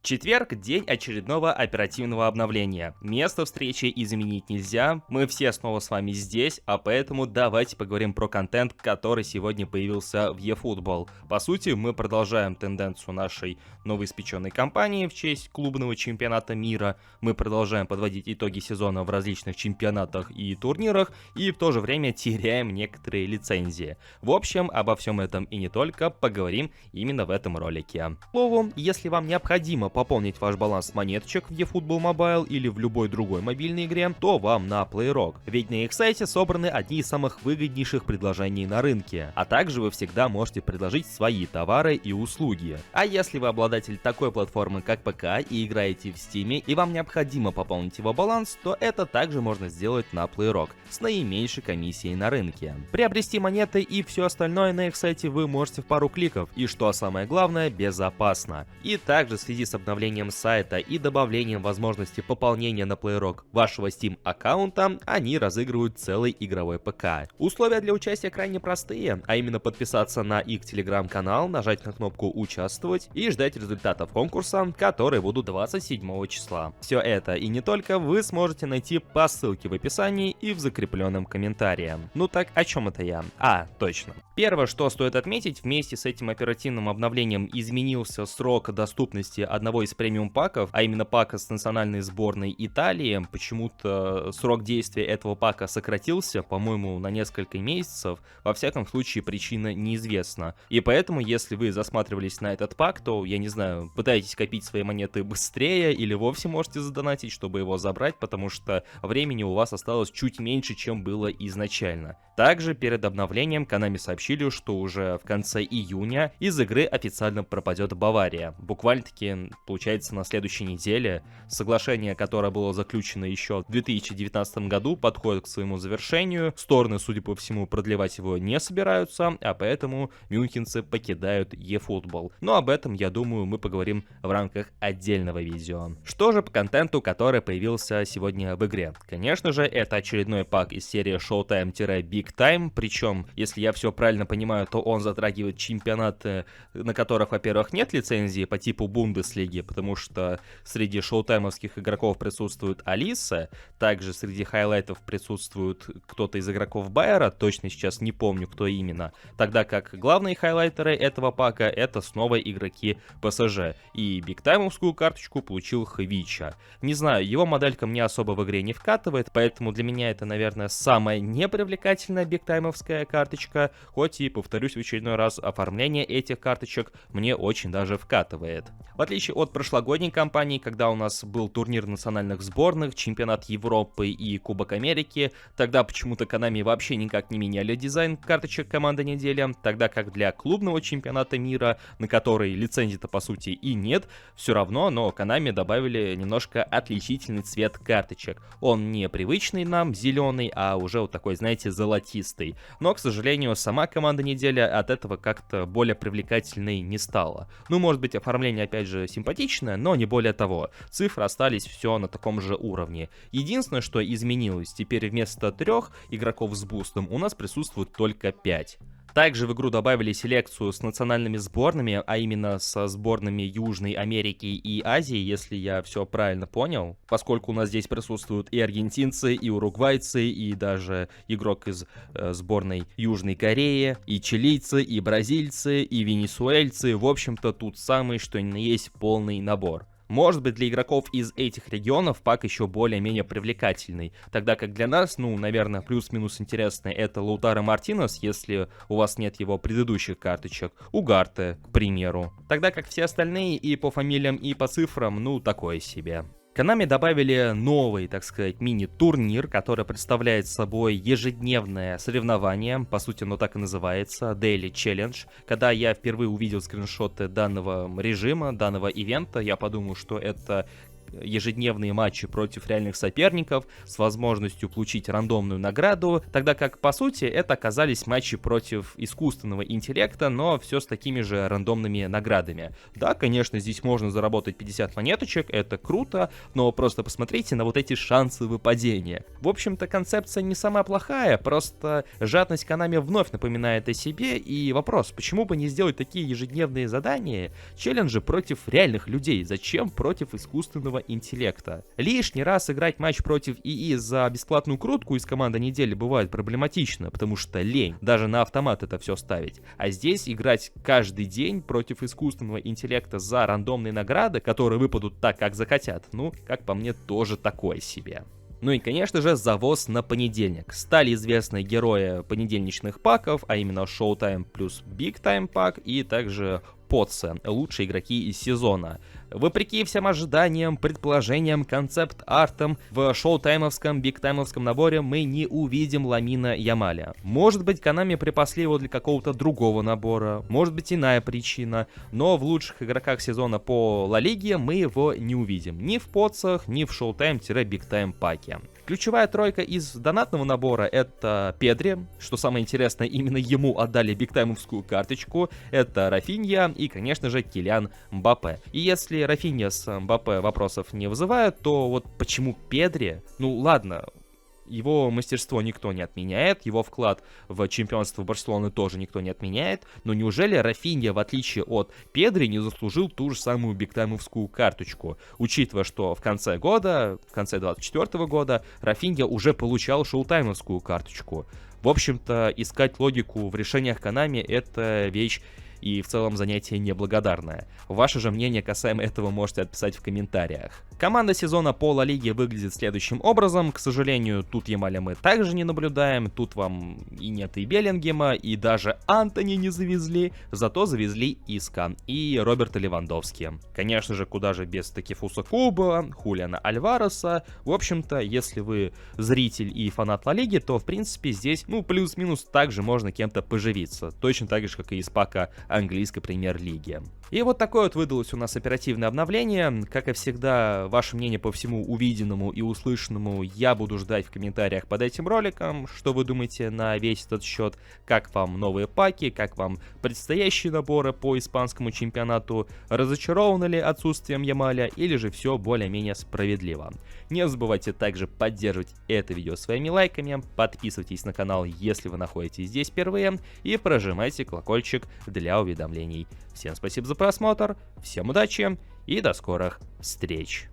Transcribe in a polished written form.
Четверг — день очередного оперативного обновления. Место встречи изменить нельзя, мы все снова с вами здесь, а поэтому давайте поговорим про контент, который сегодня появился в eFootball. По сути, мы продолжаем тенденцию нашей новоиспеченной кампании в честь клубного чемпионата мира, мы продолжаем подводить итоги сезона в различных чемпионатах и турнирах, и в то же время теряем некоторые лицензии. В общем, обо всем этом и не только поговорим именно в этом ролике. К слову, если вам необходимо пополнить ваш баланс монеточек в eFootball Mobile или в любой другой мобильной игре, то вам на PlayRock. Ведь на их сайте собраны одни из самых выгоднейших предложений на рынке. А также вы всегда можете предложить свои товары и услуги. А если вы обладатель такой платформы, как ПК, и играете в Steam, и вам необходимо пополнить его баланс, то это также можно сделать на PlayRock с наименьшей комиссией на рынке. Приобрести монеты и все остальное на их сайте вы можете в пару кликов, и что самое главное, безопасно. И также в связи с обновлением сайта и добавлением возможности пополнения на PlayRock вашего Steam аккаунта, они разыгрывают целый игровой ПК. Условия для участия крайне простые, а именно подписаться на их телеграм-канал, нажать на кнопку «Участвовать» и ждать результатов конкурса, которые будут 27 числа. Все это и не только вы сможете найти по ссылке в описании и в закрепленном комментарии. Ну так, о чем это я? Точно. Первое, что стоит отметить, вместе с этим оперативным обновлением изменился срок доступности одного из премиум-паков, а именно пака с национальной сборной Италии. Почему-то срок действия этого пака сократился, по-моему, на несколько месяцев. Во всяком случае, причина неизвестна. И поэтому, если вы засматривались на этот пак, то, я не знаю, пытаетесь копить свои монеты быстрее или вовсе можете задонатить, чтобы его забрать, потому что времени у вас осталось чуть меньше, чем было изначально. Также перед обновлением Konami сообщили, что уже в конце июня из игры официально пропадет Бавария. Буквально-таки, получается, на следующей неделе. Соглашение, которое было заключено еще в 2019 году, подходит к своему завершению. Стороны, судя по всему, продлевать его не собираются, а поэтому мюнхенцы покидают eFootball. Но об этом, я думаю, мы поговорим в рамках отдельного видео. Что же по контенту, который появился сегодня в игре? Конечно же, это очередной пак из серии Showtime-Big Time, причем, если я все правильно понимаю, то он затрагивает чемпионаты, на которых, во-первых, нет лицензии по типу Бундеслиги, потому что среди шоутаймовских игроков присутствует Алиса, также среди хайлайтов присутствует кто-то из игроков Байера, точно сейчас не помню, кто именно, тогда как главные хайлайтеры этого пака это снова игроки ПСЖ, и бигтаймовскую карточку получил Хвича. Не знаю, его моделька мне особо в игре не вкатывает, поэтому для меня это, наверное, самая непривлекательная бигтаймовская карточка, хоть и, повторюсь в очередной раз, оформление этих карточек мне очень даже вкатывает. В отличие от прошлогодней кампании, когда у нас был турнир национальных сборных, чемпионат Европы и Кубок Америки, тогда почему-то Konami вообще никак не меняли дизайн карточек команды недели, тогда как для клубного чемпионата мира, на который лицензии-то по сути и нет, все равно, но Konami добавили немножко отличительный цвет карточек. Он не привычный нам, зеленый, а уже вот такой, знаете, золотистый. Но, к сожалению, сама команда недели от этого как-то более привлекательной не стала. Ну, может быть, оформление опять же симпатичное, но не более того. Цифры остались все на таком же уровне. Единственное, что изменилось, теперь вместо 3 игроков с бустом у нас присутствует только 5. Также в игру добавили селекцию с национальными сборными, а именно со сборными Южной Америки и Азии, если я все правильно понял, поскольку у нас здесь присутствуют и аргентинцы, и уругвайцы, и даже игрок из сборной Южной Кореи, и чилийцы, и бразильцы, и венесуэльцы, в общем-то тут самый что ни на есть полный набор. Может быть, для игроков из этих регионов пак еще более-менее привлекательный, тогда как для нас, наверное, плюс-минус интересный это Лаутаро Мартинес, если у вас нет его предыдущих карточек, Угарте, к примеру. Тогда как все остальные и по фамилиям, и по цифрам, такое себе. Konami добавили новый, так сказать, мини-турнир, который представляет собой ежедневное соревнование, по сути оно так и называется, Daily Challenge. Когда я впервые увидел скриншоты данного режима, данного ивента, я подумал, что это ежедневные матчи против реальных соперников с возможностью получить рандомную награду, тогда как, по сути, это оказались матчи против искусственного интеллекта, но все с такими же рандомными наградами. Да, конечно, здесь можно заработать 50 монеточек, это круто, но просто посмотрите на вот эти шансы выпадения. В общем-то, концепция не самая плохая, просто жадность Konami вновь напоминает о себе, и вопрос, почему бы не сделать такие ежедневные задания, челленджи против реальных людей, зачем против искусственного интеллекта? Лишний раз играть матч против ИИ за бесплатную крутку из команды недели бывает проблематично, потому что лень, даже на автомат это все ставить. А здесь играть каждый день против искусственного интеллекта за рандомные награды, которые выпадут так, как захотят, ну, как по мне, тоже такое себе. Ну и, конечно же, завоз на понедельник. Стали известны герои понедельничных паков, а именно Showtime плюс Big Time пак и также Потсы, лучшие игроки из сезона. Вопреки всем ожиданиям, предположениям, концепт-артам, в шоу-таймовском, биг-таймовском наборе мы не увидим Ламина Ямаля. Может быть, Konami припасли его для какого-то другого набора, может быть, иная причина, но в лучших игроках сезона по Ла Лиге мы его не увидим. Ни в Потсах, ни в шоу-тайм-биг-тайм паке. Ключевая тройка из донатного набора — это Педри, что самое интересное, именно ему отдали бигтаймовскую карточку, это Рафинья и, конечно же, Килиан Мбаппе. И если Рафинья с Мбаппе вопросов не вызывают, то вот почему Педри? Ну ладно, его мастерство никто не отменяет, его вклад в чемпионство Барселоны тоже никто не отменяет, но неужели Рафинья, в отличие от Педри, не заслужил ту же самую бигтаймовскую карточку, учитывая, что в конце года, в конце 2024 года, Рафинья уже получал шоутаймовскую карточку. В общем-то, искать логику в решениях Konami — это вещь и в целом занятие неблагодарное. Ваше же мнение касаемо этого можете отписать в комментариях. Команда сезона по Ла Лиге выглядит следующим образом. К сожалению, тут Ямаля мы также не наблюдаем. Тут вам и нет и Беллингема, и даже Антони не завезли. Зато завезли Иска и Роберта Левандовски. Конечно же, куда же без Такефуса Куба, Хулиана Альвареса. В общем-то, если вы зритель и фанат Ла Лиги, то в принципе здесь, ну, плюс-минус также можно кем-то поживиться. Точно так же, как и из пака английской премьер-лиги. И вот такое вот выдалось у нас оперативное обновление. Как и всегда, ваше мнение по всему увиденному и услышанному я буду ждать в комментариях под этим роликом. Что вы думаете на весь этот счет? Как вам новые паки? Как вам предстоящие наборы по испанскому чемпионату? Разочарованы ли отсутствием Ямаля? Или же все более-менее справедливо? Не забывайте также поддерживать это видео своими лайками. Подписывайтесь на канал, если вы находитесь здесь впервые. И прожимайте колокольчик для уведомлений. Всем спасибо за просмотр, всем удачи и до скорых встреч!